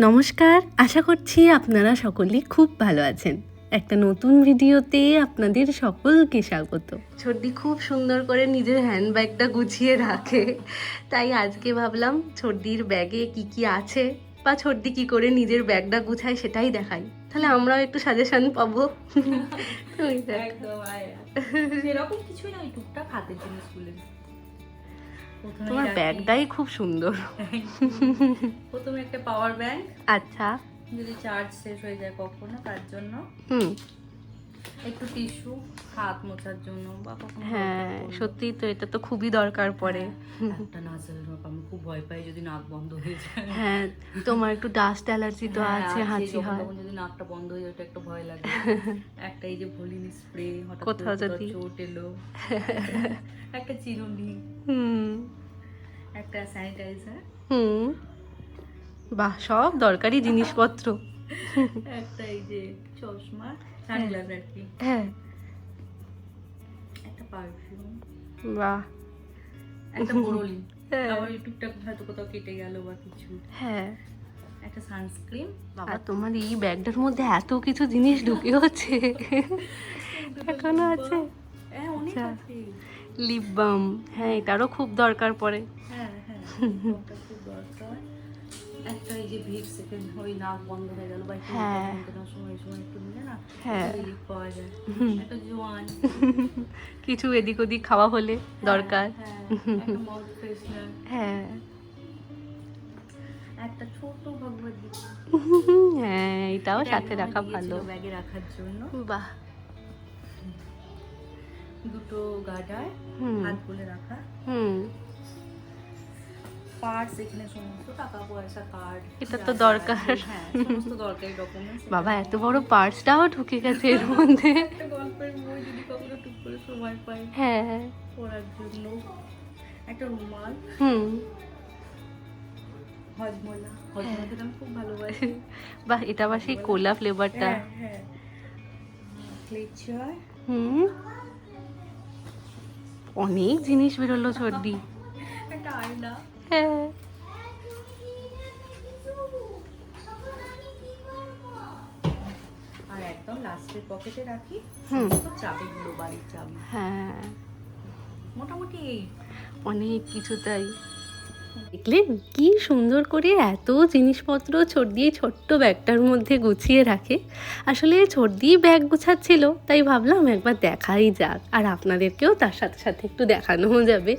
নমস্কার, আশা করছি আপনারা সকলেই খুব ভালো আছেন। একটা নতুন ভিডিওতে আপনাদের সকলকে স্বাগত। ছোটদি খুব সুন্দর করে নিজের হ্যান্ডব্যাগটা গুছিয়ে রাখে, তাই আজকে ভাবলাম ছোটদির ব্যাগে কি কি আছে বা ছোটদি কি করে নিজের ব্যাগটা গুছায় সেটাই দেখাই, তাহলে আমরাও একটু সাজেশন পাবো। সেরকম কিছুই না, ওই টুকটাক হাতের জিনিসগুলো। তোমার ব্যাগটাই খুব সুন্দর। প্রথমে একটা পাওয়ার ব্যাংক, আচ্ছা, যদি চার্জ শেষ হয়ে যায় কখনো তার জন্য। একটু টিস্যু হাত মোছার জন্য বা কখনো। হ্যাঁ, সত্যি তো, এটা তো খুবই দরকার পড়ে। একটা নাসাল ড্রপ, আমি খুব ভয় পাই যদি নাক বন্ধ হয়ে যায়। হ্যাঁ, তোমার একটু ডাস্ট অ্যালার্জি তো আছে, হাঁচি হয়, তখন যদি নাকটা বন্ধ হয়ে যায় ওটা একটু ভয় লাগে। একটা এই যে ভলিনি স্প্রে, হঠাৎ কোথাও যদি চোট এলো, একটা চিরুনি, একটা স্যানিটাইজার, বাহ, সব দরকারি জিনিসপত্র। একটা এই যে চশমা, সানগ্লাস আর কি, হ্যাঁ, একটা পারফিউম, বাহ, একটা বোরোলিন, আবার টুকটাক হয়তো কোথাও কেটে গেল বা কিছু, হ্যাঁ, একটা সানস্ক্রিন। বাবা, তোমার এই ব্যাগটার মধ্যে এত কিছু জিনিস ঢুকে হচ্ছে, এখনো আছে? হ্যাঁ, অনেক আছে। লিপ বাম, হ্যাঁ, এটারও খুব দরকার পড়ে। হ্যাঁ হ্যাঁ, ওটা খুব দরকার। একটা এই যে ভিক্স, ওই নাক বন্ধ হয়ে গেল বা সময় একটু নিলে না রিলিফ পাওয়া যায়। একটা জোয়ান, কিছু এদিক ওদিক খাওয়া হলে দরকার। একটা মাউথ ফ্রেশনার, হ্যাঁ, একটা ছোট ভগবত গীতা, হ্যাঁ, এটাও সাথে রাখা ভালো, ব্যাগে রাখার জন্য। বাহ, দুটো গার্ডার হাত খুলে রাখা, পার্স, এখানে সমস্ত টাকা পয়সা, কার্ড, এটা তো দরকার। হ্যাঁ, সমস্ত দরকারি ডকুমেন্টস। বাবা, এত বড় পার্সটাও ঢুকে গেছে এর মধ্যে। একটা গল্পের বই যদি কখনো টুক করে সময় পাই হ্যাঁ, পড়ার জন্য, একটা রুমাল, হজমলা, হজমলা খেতে আমি খুব ভালোবাসি। বাহ, এটা আবার সেই কোলা ফ্লেভারটা। হ্যাঁ, ক্লেচার, অনেক জিনিস বেরোলো ছোটদি। একটা আয়না, হ্যাঁ, আর একদম লাস্টের পকেটে রাখি চাবিগুলো, বাড়ির চাবি। হ্যাঁ, মোটামুটি এই অনেক কিছু। তাই দেখলেন কি সুন্দর করে এত জিনিসপত্র ছোটদি ছোট্ট ব্যাগটার মধ্যে গুছিয়ে রাখে। আসলে ছোটদি ব্যাগ গুছাচ্ছিল, তাই ভাবলাম একবার দেখাই যাক, আর আপনাদেরকেও তার সাথে সাথে একটু দেখানোও যাবে।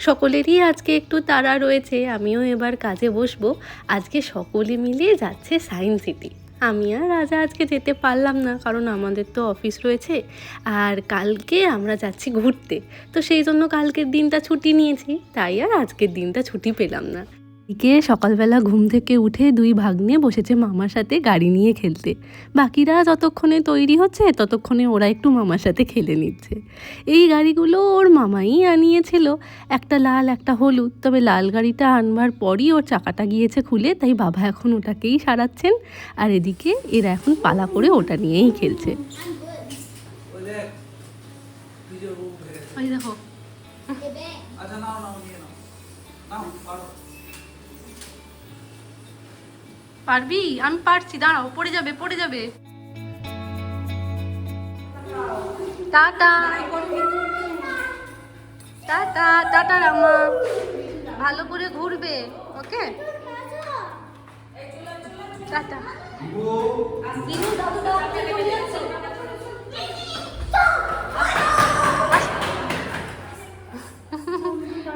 সকলেরই আজকে একটু তাড়া রয়েছে, আমিও এবার কাজে বসবো। আজকে সকলে মিলে যাচ্ছে সায়েন্স সিটি। আমি আর রাজা আজকে যেতে পারলাম না, কারণ আমাদের তো অফিস রয়েছে, আর কালকে আমরা যাচ্ছি ঘুরতে, তো সেই জন্য কালকের দিনটা ছুটি নিয়েছি, তাই আর আজকের দিনটা ছুটি পেলাম না। এদিকে সকালবেলা ঘুম থেকে উঠে দুই ভাগ্নে বসেছে মামার সাথে গাড়ি নিয়ে খেলতে। বাকিরা যতক্ষণে তৈরি হচ্ছে ততক্ষণে ওরা একটু মামার সাথে খেলে নিচ্ছে। এই গাড়িগুলো ওর মামাই আনিয়েছিল, একটা লাল একটা হলুদ, তবে লাল গাড়িটা আনবার পরই ওর চাকাটা গিয়েছে খুলে, তাই বাবা এখন ওটাকেই সারাচ্ছেন, আর এদিকে এরা এখন পালা করে ওটা নিয়েই খেলছে। ওই দেখো, পারবি? আমি পারছি, দাঁড়াও, পড়ে যাবে পড়ে যাবে। টাটা টাটা টাটা রামা, ভালো করে ঘুরবে, ওকে, টাটা।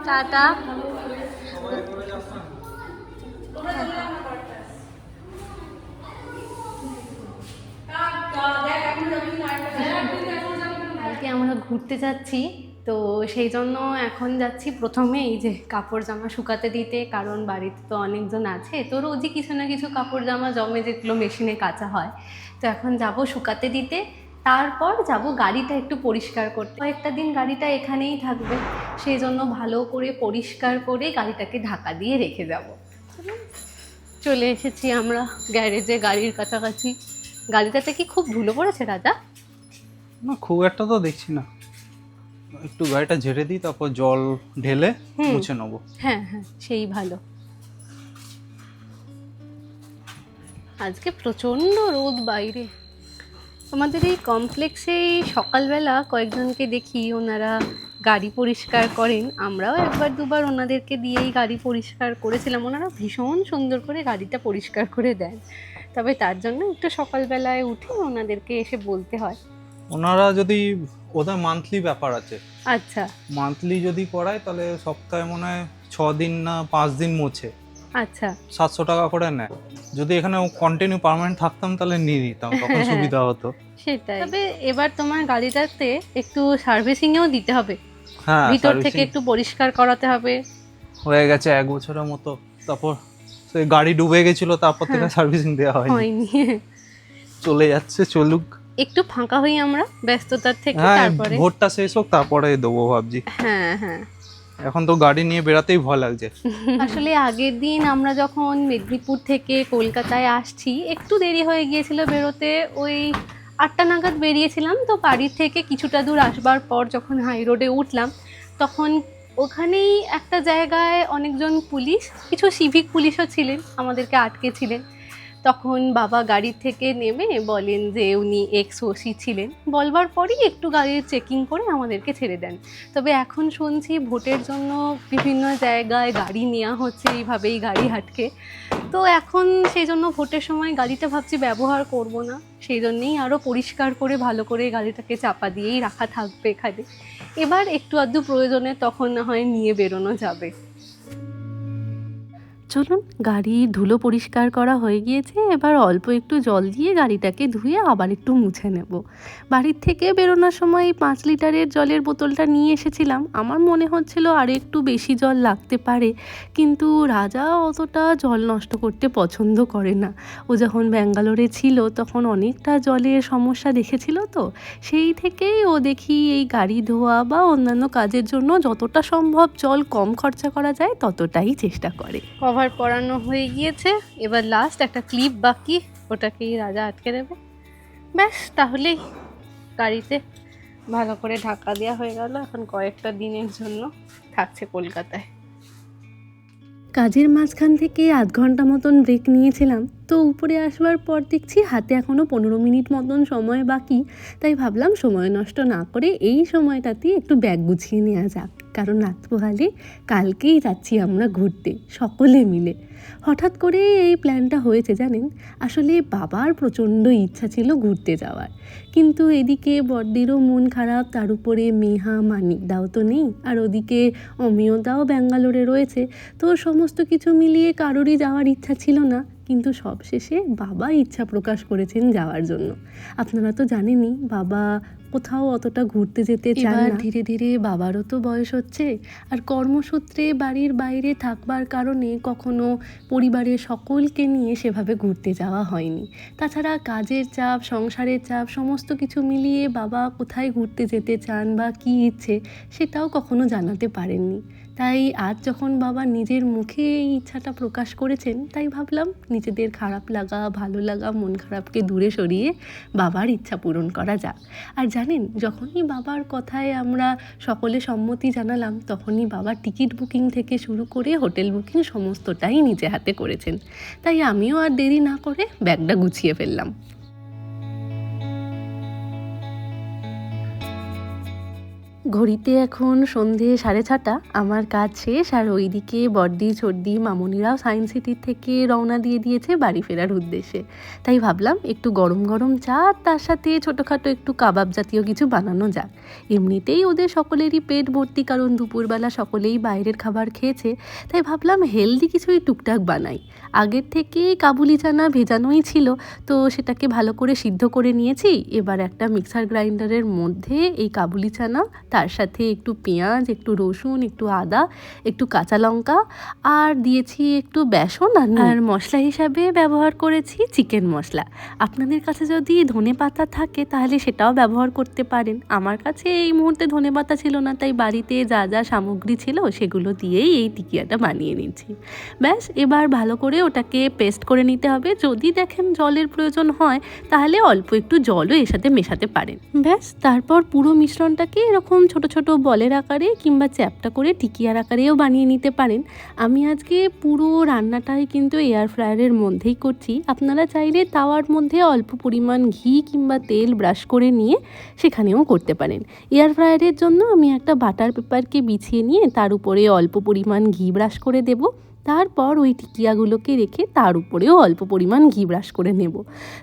টাটা। কালকে আমরা ঘুরতে যাচ্ছি, তো সেই জন্য এখন যাচ্ছি প্রথমে এই যে কাপড় জামা শুকাতে দিতে, কারণ বাড়িতে তো অনেকজন আছে, তো রোজই কিছু না কিছু কাপড় জামা জমে, যেগুলো মেশিনে কাচা হয়। তো এখন যাব শুকাতে দিতে, তারপর যাব গাড়িটা একটু পরিষ্কার করতে। কয়েকটা দিন গাড়িটা এখানেই থাকবে, সেই জন্য ভালো করে পরিষ্কার করে গাড়িটাকে ঢাকা দিয়ে রেখে যাব। চলে এসেছি আমরা গ্যারেজে, গাড়ির কাছাকাছি। গাড়িটাতে কি খুব ধুলো পড়েছে রাজা? না, খুব একটা তো দেখছি না। একটু গাড়িটা ঝেড়ে দিই, তারপর জল ঢেলে মুছে নেবো। হ্যাঁ হ্যাঁ, সেই ভালো। আজকে প্রচণ্ড রোদ বাইরে। আমাদের এই কমপ্লেক্সে সকালবেলা কয়েকজনকে দেখি ওনারা গাড়ি পরিষ্কার করেন, আমরাও একবার দুবার ওনাদেরকে দিয়েই গাড়ি পরিষ্কার করেছিলাম। ওনারা ভীষণ সুন্দর করে গাড়িটা পরিষ্কার করে দেন, তবে তার জন্য একটু সকালবেলায় উঠে ওনাদেরকে এসে বলতে হয়। ওনারা যদি ওদের মান্থলি ব্যাপার আছে, আচ্ছা মান্থলি যদি করায় তাহলে সপ্তাহে মনে হয় 6 দিন না 5 দিন মোছে, আচ্ছা 700 টাকা করে নেয়। যদি এখানে কন্টিনিউ পার্মানেন্ট থাকতাম তাহলে নিয়ে নিতাম, তখন সুবিধা হতো। সেটাই। তবে এবার তোমার গাড়িটাতে একটু সার্ভিসিংও দিতে হবে, হ্যাঁ, ভিতর থেকে সার্ভিসিং একটু পরিষ্কার করাতে হবে। হয়ে গেছে 1 বছরের মতো, তারপর সেই গাড়ি ডুবে গেছিল, তারপর থেকে সার্ভিসিং দেওয়া হয়নি। হয়নি। চলে যাচ্ছে, চলুক। একটু ফাঁকা হই আমরা ব্যস্ততার থেকে, হ্যাঁ, তারপরে ভোটটা শেষ হোক তারপরে দেবো ভাবছি। হ্যাঁ হ্যাঁ। এখন তো গাড়ি নিয়ে বেরাতেই ভয় লাগছে। আসলে আগের দিন আমরা যখন মেদিনীপুর থেকে কলকাতায় আসছি, একটু দেরি হয়ে গিয়েছিল বেরোতে, ওই 8টা নাগাদ বেরিয়েছিলাম। তো বাড়ির থেকে কিছুটা দূর আসবার পর যখন হাই রোডে উঠলাম, তখন ওখানেই একটা জায়গায় অনেকজন পুলিশ, কিছু সিভিক পুলিশও ছিলেন, আমাদেরকে আটকেছিলেন। তখন বাবা গাড়ির থেকে নেমে বলেন যে উনি এক্স ওসি ছিলেন, বলবার পরই একটু গাড়ির চেকিং করে আমাদেরকে ছেড়ে দেন। তবে এখন শুনছি ভোটের জন্য বিভিন্ন জায়গায় গাড়ি নেওয়া হচ্ছে, এইভাবেই গাড়ি আটকে। তো এখন সেই জন্য ভোটের সময় গাড়িটা ভাবছি ব্যবহার করব না, সেই জন্যেই আরও পরিষ্কার করে ভালো করে গাড়িটাকে চাপা দিয়েই রাখা থাকবে এখানে। এবার একটু আধটু প্রয়োজনে তখন না হয় নিয়ে বেরোনো যাবে। চলুন, গাড়ি ধুলো পরিষ্কার করা হয়ে গিয়েছে, এবার অল্প একটু জল দিয়ে গাড়িটাকে ধুয়ে আবার একটু মুছে নেব। বাড়ির থেকে বেরোনোর সময় 5 লিটারের জলের বোতলটা নিয়ে এসেছিলাম, আমার মনে হচ্ছিল আর একটু বেশি জল লাগতে পারে, কিন্তু রাজা অতটা জল নষ্ট করতে পছন্দ করে না। ও যখন ব্যাঙ্গালোরে ছিল তখন অনেকটা জলের সমস্যা দেখেছিল, তো সেই থেকেই ও দেখি এই গাড়ি ধোয়া বা অন্যান্য কাজের জন্য যতটা সম্ভব জল কম খরচা করা যায় ততটাই চেষ্টা করে। কভার পরানো হয়ে গিয়েছে, এবার লাস্ট একটা ক্লিপ বাকি, ওটাকেই রাজা আটকে দেবে, ব্যাস তাহলেই গাড়িতে ভালো করে ঢাকা দেওয়া হয়ে গেল। এখন কয়েকটা দিনের জন্য থাকছে কলকাতায়। কাজের মাঝখান থেকে 1/2 ঘন্টা মতন ব্রেক নিয়েছিলাম, তো উপরে আসবার পর দেখছি হাতে এখনও 15 মিনিট মতন সময় বাকি। তাই ভাবলাম সময় নষ্ট না করে এই সময়টাতে একটু ব্যাগ গুছিয়ে নেওয়া যাক, কারণ রাত পোহালে কালকেই যাচ্ছি আমরা ঘুরতে সকলে মিলে। হঠাৎ করে এই প্ল্যানটা হয়েছে জানেন। আসলে বাবার প্রচণ্ড ইচ্ছা ছিল ঘুরতে যাওয়ার, কিন্তু এদিকে বড়দিরও মন খারাপ, তার উপরে মেহা মানিকদাও তো নেই, আর ওদিকে অমিয়দাও ব্যাঙ্গালোরে রয়েছে। তো সমস্ত কিছু মিলিয়ে কারোরই যাওয়ার ইচ্ছা ছিল না, কিন্তু সবশেষে বাবা ইচ্ছা প্রকাশ করেছেন যাওয়ার জন্য। আপনারা তো জানেনই বাবা কোথাও অতটা ঘুরতে যেতে চান না। ধীরে ধীরে বাবারও তো বয়স হচ্ছে, আর কর্মসূত্রে বাড়ির বাইরে থাকবার কারণে কখনো পরিবারের সকলকে নিয়ে সেভাবে ঘুরতে যাওয়া হয়নি। তাছাড়া কাজের চাপ, সংসারের চাপ, সমস্ত কিছু মিলিয়ে বাবা কোথায় ঘুরতে যেতে চান বা কী ইচ্ছে সেটাও কখনো জানাতে পারেননি। তাই আজ যখন বাবা নিজের মুখে এই ইচ্ছাটা প্রকাশ করেছেন, তাই ভাবলাম নিজেদের খারাপ লাগা, ভালো লাগা, মন খারাপকে দূরে সরিয়ে বাবার ইচ্ছা পূরণ করা যাক। আর জানেন, যখনই বাবার কথায় আমরা সকলে সম্মতি জানালাম, তখনই বাবা টিকিট বুকিং থেকে শুরু করে হোটেল বুকিং সমস্তটাই নিজে হাতে করেছেন। তাই আমিও আর দেরি না করে ব্যাগটা গুছিয়ে ফেললাম। ঘড়িতে এখন সন্ধে 6:30, আমার কাজ শেষ, আর ওইদিকে বড়দি, ছোটদি, মামনিরাও সায়েন্স সিটির থেকে রওনা দিয়ে দিয়েছে বাড়ি ফেরার উদ্দেশ্যে। তাই ভাবলাম একটু গরম গরম চা, তার সাথে ছোটোখাটো একটু কাবাব জাতীয় কিছু বানানো যাক। এমনিতেই ওদের সকলেরই পেট ভর্তি, কারণ দুপুরবেলা সকলেই বাইরের খাবার খেয়েছে। তাই ভাবলাম হেলদি কিছুই টুকটাক বানাই। আগের থেকে কাবুলি চানা ভেজানোই ছিল, তো সেটাকে ভালো করে সিদ্ধ করে নিয়েছি। এবার একটা মিক্সার গ্রাইন্ডারের মধ্যে এই কাবুলি চানা, তার সাথে একটু পেঁয়াজ, একটু রসুন, একটু আদা, একটু কাঁচা লঙ্কা, আর দিয়েছি একটু বেসন, আর মশলা হিসাবে ব্যবহার করেছি চিকেন মশলা। আপনাদের কাছে যদি ধনেপাতা থাকে তাহলে সেটাও ব্যবহার করতে পারেন। আমার কাছে এই মুহূর্তে ধনেপাতা ছিল না, তাই বাড়িতে যা যা সামগ্রী ছিল সেগুলো দিয়েই এই টিকিয়াটা বানিয়ে নিচ্ছি। ব্যাস এবার ভালো করে ওটাকে পেস্ট করে নিতে হবে। যদি দেখেন জলের প্রয়োজন হয় তাহলে অল্প একটু জলও এর সাথে মেশাতে পারেন। ব্যাস তারপর পুরো মিশ্রণটাকে এরকম ছোট ছোট বলের আকারে কিংবা চ্যাপটা করে টিকিয়ার আকারেও বানিয়ে নিতে পারেন। আমি আজকে পুরো রান্নাটাই কিন্তু এয়ার ফ্রায়ারের মধ্যেই করছি। আপনারা চাইলে তাওয়ার মধ্যে অল্প পরিমাণ ঘি কিংবা তেল ব্রাশ করে নিয়ে সেখানেও করতে পারেন। এয়ার ফ্রায়ারের জন্য আমি একটা বাটার পেপারকে বিছিয়ে নিয়ে তার উপরে অল্প পরিমাণ ঘি ব্রাশ করে দেব। তারপর ওই টিকিয়াগুলোকে রেখে তার উপরেও অল্প পরিমাণ ঘি ব্রাশ করে নেব।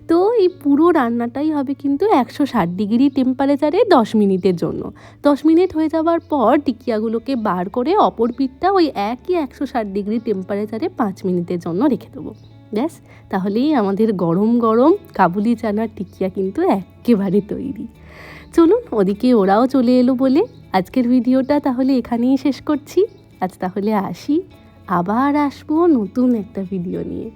তো এই পুরো রান্নাটাই হবে কিন্তু 160 ডিগ্রি টেম্পারেচারে 10 মিনিটের জন্য। 10 মিনিট হয়ে যাওয়ার পর টিকিয়াগুলোকে বার করে অপর পিঠটা ওই একই 160 ডিগ্রি টেম্পারেচারে 5 মিনিটের জন্য রেখে দেবো। ব্যাস, তাহলেই আমাদের গরম গরম কাবুলি চানার টিকিয়া কিন্তু একেবারে তৈরি। চলুন, ওদিকে ওরাও চলে এলো বলে আজকের ভিডিওটা তাহলে এখানেই শেষ করছি। আজ তাহলে আসি, আবার আসবো নতুন একটা ভিডিও নিয়ে।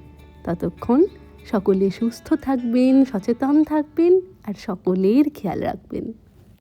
ততক্ষণ সকলে সুস্থ থাকবেন, সচেতন থাকবেন আর সকলের খেয়াল রাখবেন।